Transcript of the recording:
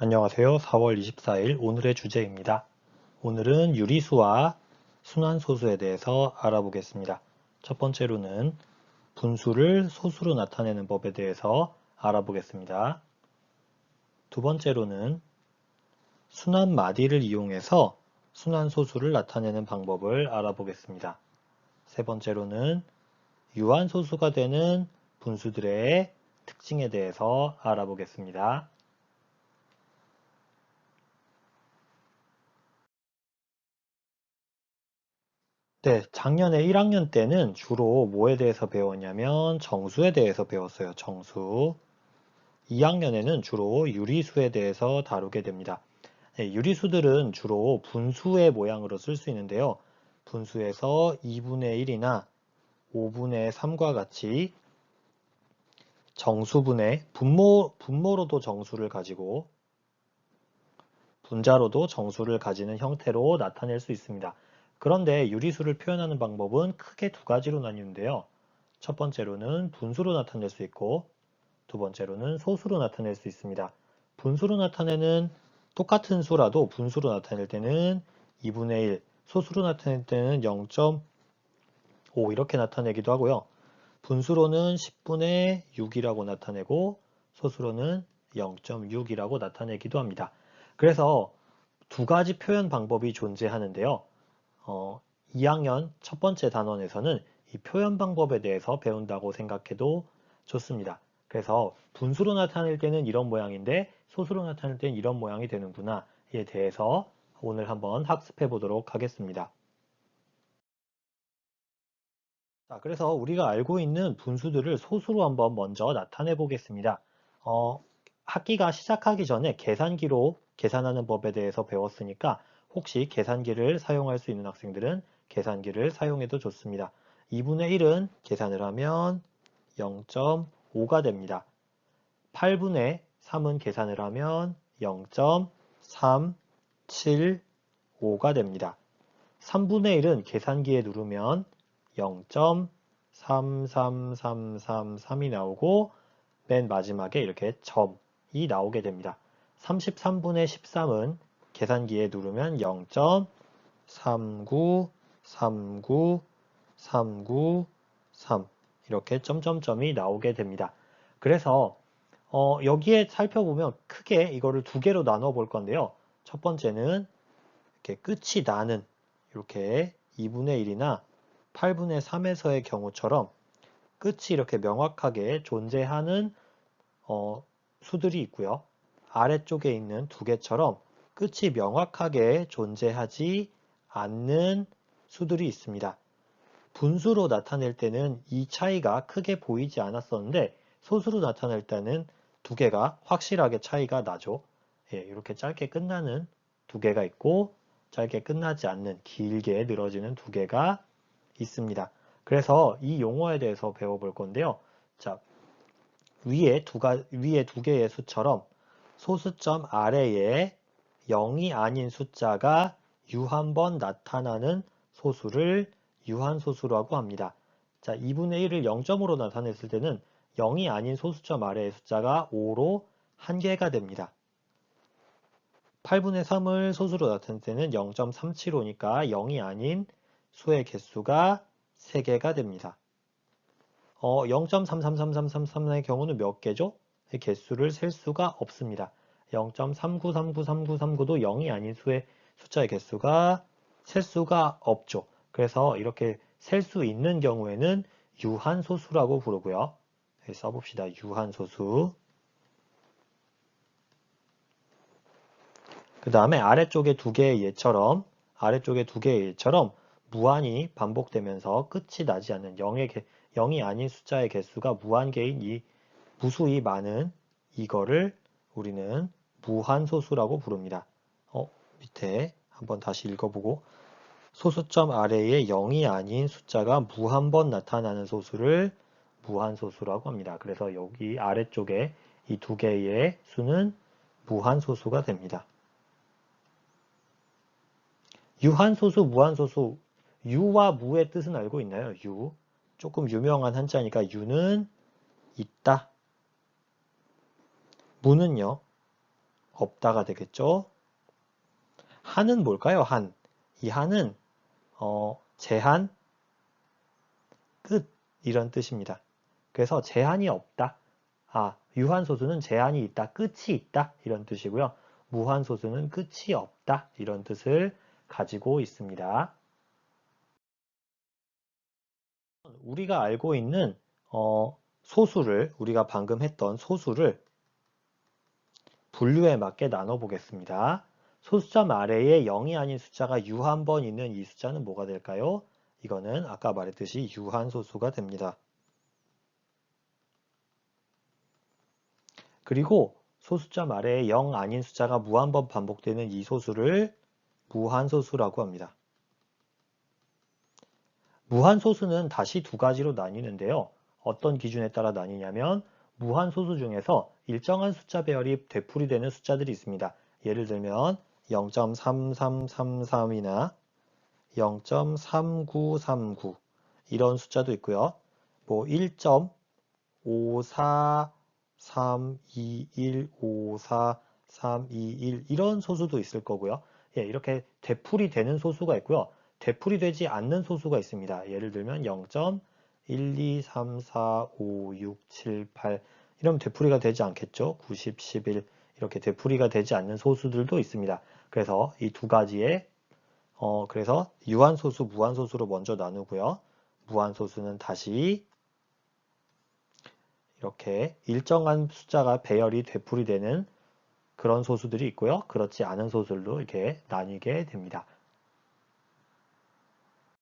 안녕하세요. 4월 24일 오늘의 주제입니다. 오늘은 유리수와 순환소수에 대해서 알아보겠습니다. 첫 번째로는 분수를 소수로 나타내는 법에 대해서 알아보겠습니다. 두 번째로는 순환마디를 이용해서 순환소수를 나타내는 방법을 알아보겠습니다. 세 번째로는 유한소수가 되는 분수들의 특징에 대해서 알아보겠습니다. 네, 작년에 1학년 때는 주로 뭐에 대해서 배웠냐면 정수에 대해서 배웠어요. 정수. 2학년에는 주로 유리수에 대해서 다루게 됩니다. 네, 유리수들은 주로 분수의 모양으로 쓸 수 있는데요. 분수에서 2분의 1이나 5분의 3과 같이 정수분의 분모로도 정수를 가지고 분자로도 정수를 가지는 형태로 나타낼 수 있습니다. 그런데 유리수를 표현하는 방법은 크게 두 가지로 나뉘는데요. 첫 번째로는 분수로 나타낼 수 있고 두 번째로는 소수로 나타낼 수 있습니다. 분수로 나타내는 똑같은 수라도 분수로 나타낼 때는 2분의 1, 소수로 나타낼 때는 0.5 이렇게 나타내기도 하고요. 분수로는 10분의 6이라고 나타내고 소수로는 0.6이라고 나타내기도 합니다. 그래서 두 가지 표현 방법이 존재하는데요. 2학년 첫 번째 단원에서는 이 표현 방법에 대해서 배운다고 생각해도 좋습니다. 그래서 분수로 나타낼 때는 이런 모양인데 소수로 나타낼 때는 이런 모양이 되는구나에 대해서 오늘 한번 학습해 보도록 하겠습니다. 자, 그래서 우리가 알고 있는 분수들을 소수로 한번 먼저 나타내 보겠습니다. 어, 학기가 시작하기 전에 계산기로 계산하는 법에 대해서 배웠으니까 혹시 계산기를 사용할 수 있는 학생들은 계산기를 사용해도 좋습니다. 2분의 1은 계산을 하면 0.5가 됩니다. 8분의 3은 계산을 하면 0.375가 됩니다. 3분의 1은 계산기에 누르면 0.33333이 나오고 맨 마지막에 이렇게 점이 나오게 됩니다. 33분의 13은 계산기에 누르면 0.39393939 이렇게 점점점이 나오게 됩니다. 그래서 여기에 살펴보면 크게 이거를 두 개로 나눠 볼 건데요. 첫 번째는 이렇게 끝이 나는 이렇게 2분의 1이나 8분의 3에서의 경우처럼 끝이 이렇게 명확하게 존재하는 수들이 있고요. 아래쪽에 있는 두 개처럼 끝이 명확하게 존재하지 않는 수들이 있습니다. 분수로 나타낼 때는 이 차이가 크게 보이지 않았었는데 소수로 나타낼 때는 두 개가 확실하게 차이가 나죠. 예, 이렇게 짧게 끝나는 두 개가 있고 짧게 끝나지 않는 길게 늘어지는 두 개가 있습니다. 그래서 이 용어에 대해서 배워볼 건데요. 자, 위에 두 개의 수처럼 소수점 아래에 0이 아닌 숫자가 유한번 나타나는 소수를 유한소수라고 합니다. 자, 2분의 1을 0점으로 나타냈을 때는 0이 아닌 소수점 아래의 숫자가 5로 1개가 됩니다. 8분의 3을 소수로 나타낼 때는 0.375니까 0이 아닌 수의 개수가 3개가 됩니다. 0.333333의 경우는 몇 개죠? 개수를 셀 수가 없습니다. 0.39393939도 0이 아닌 수의 숫자의 개수가 셀 수가 없죠. 그래서 이렇게 셀 수 있는 경우에는 유한소수라고 부르고요. 써봅시다. 유한소수. 그 다음에 아래쪽에 두 개의 예처럼 무한히 반복되면서 끝이 나지 않는 0이 아닌 숫자의 개수가 무한개인 이 무수히 많은 이거를 우리는 무한소수라고 부릅니다. 밑에 한번 다시 읽어보고 소수점 아래에 0이 아닌 숫자가 무한번 나타나는 소수를 무한소수라고 합니다. 그래서 여기 아래쪽에 이 두 개의 수는 무한소수가 됩니다. 유한소수, 무한소수, 유와 무의 뜻은 알고 있나요? 유. 조금 유명한 한자니까 유는 있다. 무는요, 없다가 되겠죠. 한은 뭘까요? 한. 이 한은 제한, 끝 이런 뜻입니다. 그래서 제한이 없다. 유한소수는 제한이 있다, 끝이 있다 이런 뜻이고요. 무한소수는 끝이 없다 이런 뜻을 가지고 있습니다. 우리가 알고 있는 소수를, 우리가 방금 했던 소수를 분류에 맞게 나눠 보겠습니다. 소수점 아래에 0이 아닌 숫자가 유한 번 있는 이 숫자는 뭐가 될까요? 이거는 아까 말했듯이 유한소수가 됩니다. 그리고 소수점 아래에 0 아닌 숫자가 무한 번 반복되는 이 소수를 무한소수라고 합니다. 무한소수는 다시 두 가지로 나뉘는데요. 어떤 기준에 따라 나뉘냐면 무한소수 중에서 일정한 숫자 배열이 되풀이되는 숫자들이 있습니다. 예를 들면 0.3333이나 0.3939 이런 숫자도 있고요. 뭐 1.5432154321 이런 소수도 있을 거고요. 예, 이렇게 되풀이되는 소수가 있고요. 되풀이되지 않는 소수가 있습니다. 예를 들면 0.123456778 이러면 되풀이가 되지 않겠죠. 90, 11 이렇게 되풀이가 되지 않는 소수들도 있습니다. 그래서 이 두 가지의 그래서 유한소수, 무한소수로 먼저 나누고요. 무한소수는 다시 이렇게 일정한 숫자가 배열이 되풀이되는 그런 소수들이 있고요. 그렇지 않은 소수들도 이렇게 나뉘게 됩니다.